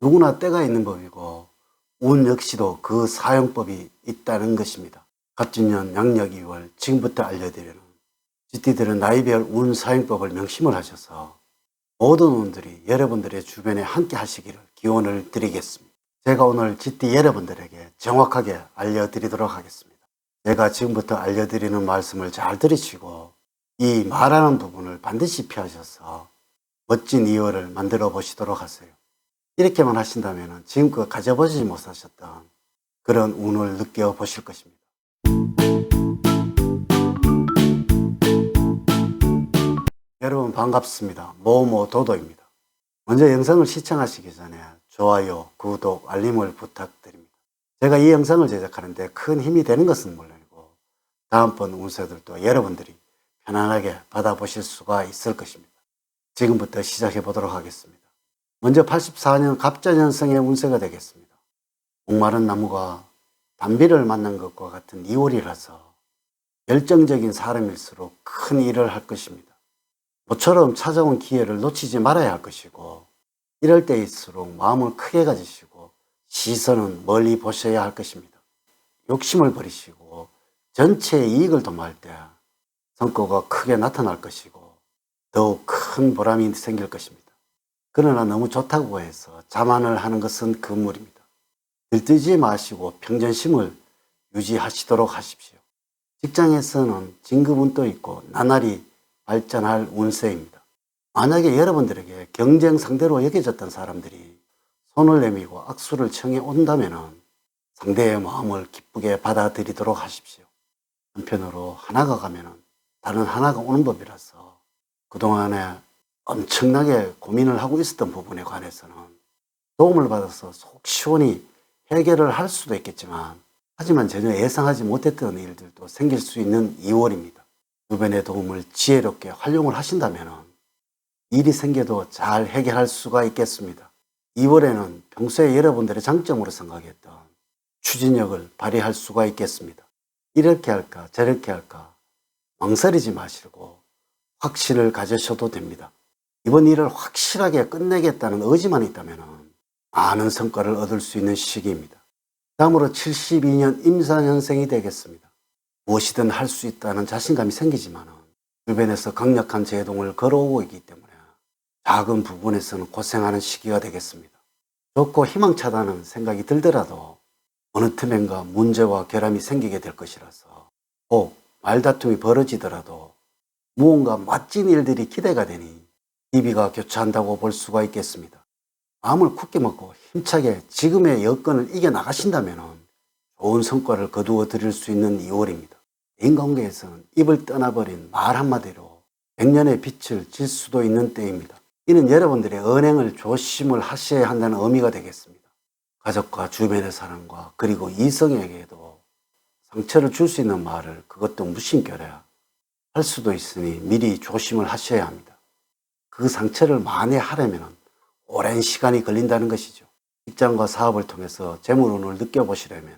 누구나 때가 있는 법이고 운 역시도 그 사용법이 있다는 것입니다. 갑진년 양력 2월 지금부터 알려드리는 GT들은 나이별 운 사용법을 명심을 하셔서 모든 운들이 여러분들의 주변에 함께 하시기를 기원을 드리겠습니다. 제가 오늘 GT 여러분들에게 정확하게 알려드리도록 하겠습니다. 제가 지금부터 알려드리는 말씀을 잘 들으시고 이 말하는 부분을 반드시 피하셔서 멋진 2월을 만들어 보시도록 하세요. 이렇게만 하신다면 지금껏 가져보지 못하셨던 그런 운을 느껴보실 것입니다. 여러분 반갑습니다. 모모도도입니다. 먼저 영상을 시청하시기 전에 좋아요, 구독, 알림을 부탁드립니다. 제가 이 영상을 제작하는데 큰 힘이 되는 것은 물론이고 다음번 운세들도 여러분들이 편안하게 받아보실 수가 있을 것입니다. 지금부터 시작해 보도록 하겠습니다. 먼저 84년 갑자년생의 운세가 되겠습니다. 목마른 나무가 단비를 만난 것과 같은 2월이라서 열정적인 사람일수록 큰 일을 할 것입니다. 모처럼 찾아온 기회를 놓치지 말아야 할 것이고 이럴 때일수록 마음을 크게 가지시고 시선은 멀리 보셔야 할 것입니다. 욕심을 버리시고 전체의 이익을 도모할 때 성과가 크게 나타날 것이고 더욱 큰 보람이 생길 것입니다. 그러나 너무 좋다고 해서 자만을 하는 것은 금물입니다. 들뜨지 마시고 평정심을 유지하시도록 하십시오. 직장에서는 진급운도 있고 나날이 발전할 운세입니다. 만약에 여러분들에게 경쟁 상대로 여겨졌던 사람들이 손을 내밀고 악수를 청해 온다면 상대의 마음을 기쁘게 받아들이도록 하십시오. 한편으로 하나가 가면 다른 하나가 오는 법이라서 그동안에 엄청나게 고민을 하고 있었던 부분에 관해서는 도움을 받아서 속 시원히 해결을 할 수도 있겠지만 하지만 전혀 예상하지 못했던 일들도 생길 수 있는 2월입니다. 주변의 도움을 지혜롭게 활용을 하신다면 일이 생겨도 잘 해결할 수가 있겠습니다. 2월에는 평소에 여러분들의 장점으로 생각했던 추진력을 발휘할 수가 있겠습니다. 이렇게 할까 저렇게 할까 망설이지 마시고 확신을 가지셔도 됩니다. 이번 일을 확실하게 끝내겠다는 의지만 있다면 많은 성과를 얻을 수 있는 시기입니다. 다음으로 72년 임사년생이 되겠습니다. 무엇이든 할 수 있다는 자신감이 생기지만 주변에서 강력한 제동을 걸어오고 있기 때문에 작은 부분에서는 고생하는 시기가 되겠습니다. 좋고 희망차다는 생각이 들더라도 어느 틈엔가 문제와 결함이 생기게 될 것이라서 꼭 말다툼이 벌어지더라도 무언가 멋진 일들이 기대가 되니 기비가 교차한다고 볼 수가 있겠습니다. 마음을 굳게 먹고 힘차게 지금의 여건을 이겨나가신다면 좋은 성과를 거두어 드릴 수 있는 2월입니다. 인간관계에서는 입을 떠나버린 말 한마디로 100년의 빛을 질 수도 있는 때입니다. 이는 여러분들의 언행을 조심을 하셔야 한다는 의미가 되겠습니다. 가족과 주변의 사람과 그리고 이성에게도 상처를 줄 수 있는 말을 그것도 무심결에 할 수도 있으니 미리 조심을 하셔야 합니다. 그 상처를 만회하려면 오랜 시간이 걸린다는 것이죠. 직장과 사업을 통해서 재물운을 느껴보시려면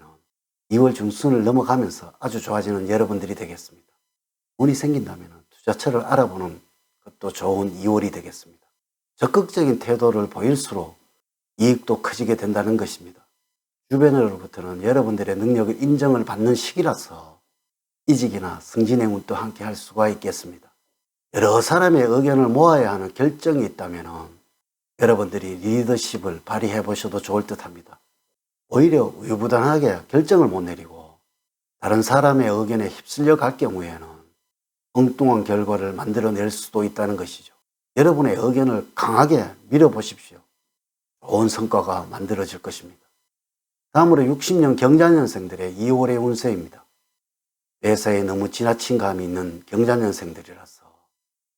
2월 중순을 넘어가면서 아주 좋아지는 여러분들이 되겠습니다. 운이 생긴다면 투자처를 알아보는 것도 좋은 2월이 되겠습니다. 적극적인 태도를 보일수록 이익도 커지게 된다는 것입니다. 주변으로부터는 여러분들의 능력을 인정을 받는 시기라서 이직이나 승진의 운도 함께 할 수가 있겠습니다. 여러 사람의 의견을 모아야 하는 결정이 있다면 여러분들이 리더십을 발휘해 보셔도 좋을 듯 합니다. 오히려 우유부단하게 결정을 못 내리고 다른 사람의 의견에 휩쓸려 갈 경우에는 엉뚱한 결과를 만들어낼 수도 있다는 것이죠. 여러분의 의견을 강하게 밀어보십시오. 좋은 성과가 만들어질 것입니다. 다음으로 60년 경자년생들의 2월의 운세입니다. 매사에 너무 지나친 감이 있는 경자년생들이라서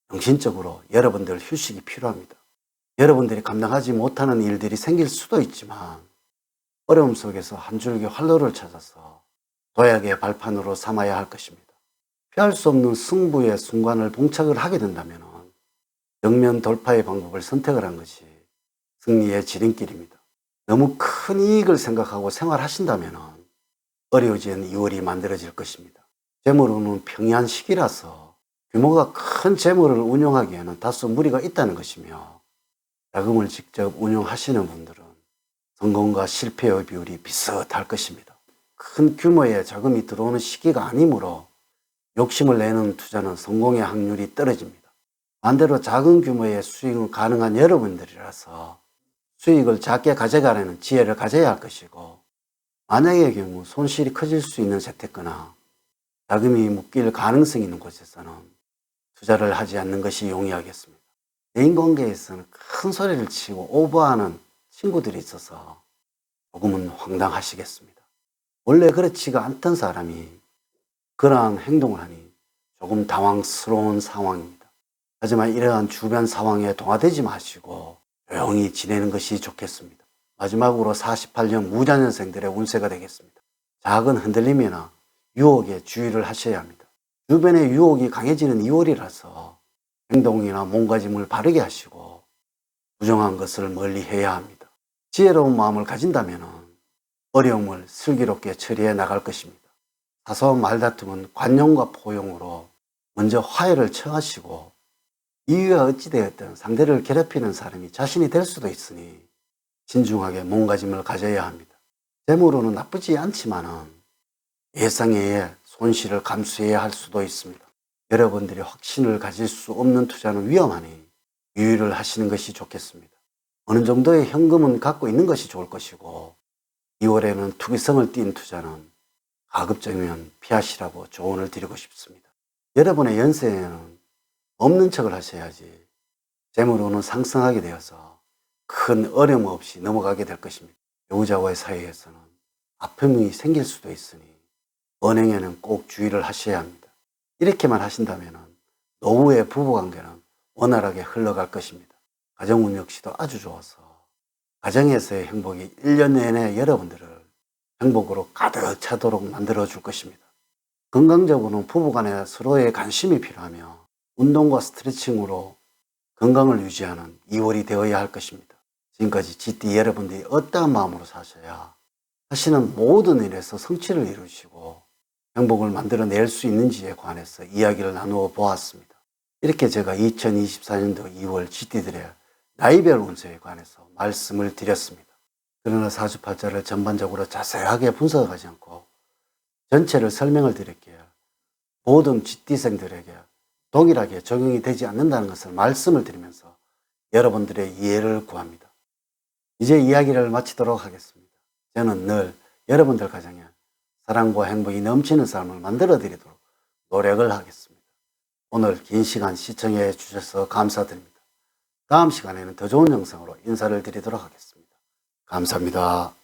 정신적으로 여러분들 휴식이 필요합니다. 여러분들이 감당하지 못하는 일들이 생길 수도 있지만 어려움 속에서 한 줄기 활로를 찾아서 도약의 발판으로 삼아야 할 것입니다. 피할 수 없는 승부의 순간을 봉착을 하게 된다면 정면 돌파의 방법을 선택을 한 것이 승리의 지름길입니다. 너무 큰 이익을 생각하고 생활하신다면 어려워진 2월이 만들어질 것입니다. 재물운은 평이한 시기라서 규모가 큰 재물을 운용하기에는 다소 무리가 있다는 것이며 자금을 직접 운용하시는 분들은 성공과 실패의 비율이 비슷할 것입니다. 큰 규모의 자금이 들어오는 시기가 아니므로 욕심을 내는 투자는 성공의 확률이 떨어집니다. 반대로 작은 규모의 수익은 가능한 여러분들이라서 수익을 작게 가져가려는 지혜를 가져야 할 것이고, 만약의 경우 손실이 커질 수 있는 재테크나 자금이 묶일 가능성이 있는 곳에서는 투자를 하지 않는 것이 용이하겠습니다. 대인관계에서는 큰 소리를 치고 오버하는 친구들이 있어서 조금은 황당하시겠습니다. 원래 그렇지가 않던 사람이 그러한 행동을 하니 조금 당황스러운 상황입니다. 하지만 이러한 주변 상황에 동화되지 마시고 조용히 지내는 것이 좋겠습니다. 마지막으로 48년 무자년생들의 운세가 되겠습니다. 작은 흔들림이나 유혹에 주의를 하셔야 합니다. 주변의 유혹이 강해지는 2월이라서 행동이나 몸가짐을 바르게 하시고 부정한 것을 멀리 해야 합니다. 지혜로운 마음을 가진다면 어려움을 슬기롭게 처리해 나갈 것입니다. 사소한 말다툼은 관용과 포용으로 먼저 화해를 청하시고, 이유가 어찌되었든 상대를 괴롭히는 사람이 자신이 될 수도 있으니 신중하게 몸가짐을 가져야 합니다. 재물로는 나쁘지 않지만 예상외의 손실을 감수해야 할 수도 있습니다. 여러분들이 확신을 가질 수 없는 투자는 위험하니 유의를 하시는 것이 좋겠습니다. 어느 정도의 현금은 갖고 있는 것이 좋을 것이고, 2월에는 투기성을 띈 투자는 가급적이면 피하시라고 조언을 드리고 싶습니다. 여러분의 연세에는 없는 척을 하셔야지 재물운은 상승하게 되어서 큰 어려움 없이 넘어가게 될 것입니다. 배우자와의 사이에서는 아픔이 생길 수도 있으니 언행에는 꼭 주의를 하셔야 합니다. 이렇게만 하신다면 노후의 부부관계는 원활하게 흘러갈 것입니다. 가정운 역시도 아주 좋아서 가정에서의 행복이 1년 내내 여러분들을 행복으로 가득 차도록 만들어 줄 것입니다. 건강적으로는 부부간에 서로의 관심이 필요하며 운동과 스트레칭으로 건강을 유지하는 2월이 되어야 할 것입니다. 지금까지 GT 여러분들이 어떠한 마음으로 사셔야 하시는 모든 일에서 성취를 이루시고 행복을 만들어낼 수 있는지에 관해서 이야기를 나누어 보았습니다. 이렇게 제가 2024년도 2월 GT들의 나이별 운세에 관해서 말씀을 드렸습니다. 그러나 사주팔자를 전반적으로 자세하게 분석하지 않고 전체를 설명을 드릴게요. 모든 GT생들에게 동일하게 적용이 되지 않는다는 것을 말씀을 드리면서 여러분들의 이해를 구합니다. 이제 이야기를 마치도록 하겠습니다. 저는 늘 여러분들 가정에 사랑과 행복이 넘치는 삶을 만들어 드리도록 노력을 하겠습니다. 오늘 긴 시간 시청해 주셔서 감사드립니다. 다음 시간에는 더 좋은 영상으로 인사를 드리도록 하겠습니다. 감사합니다.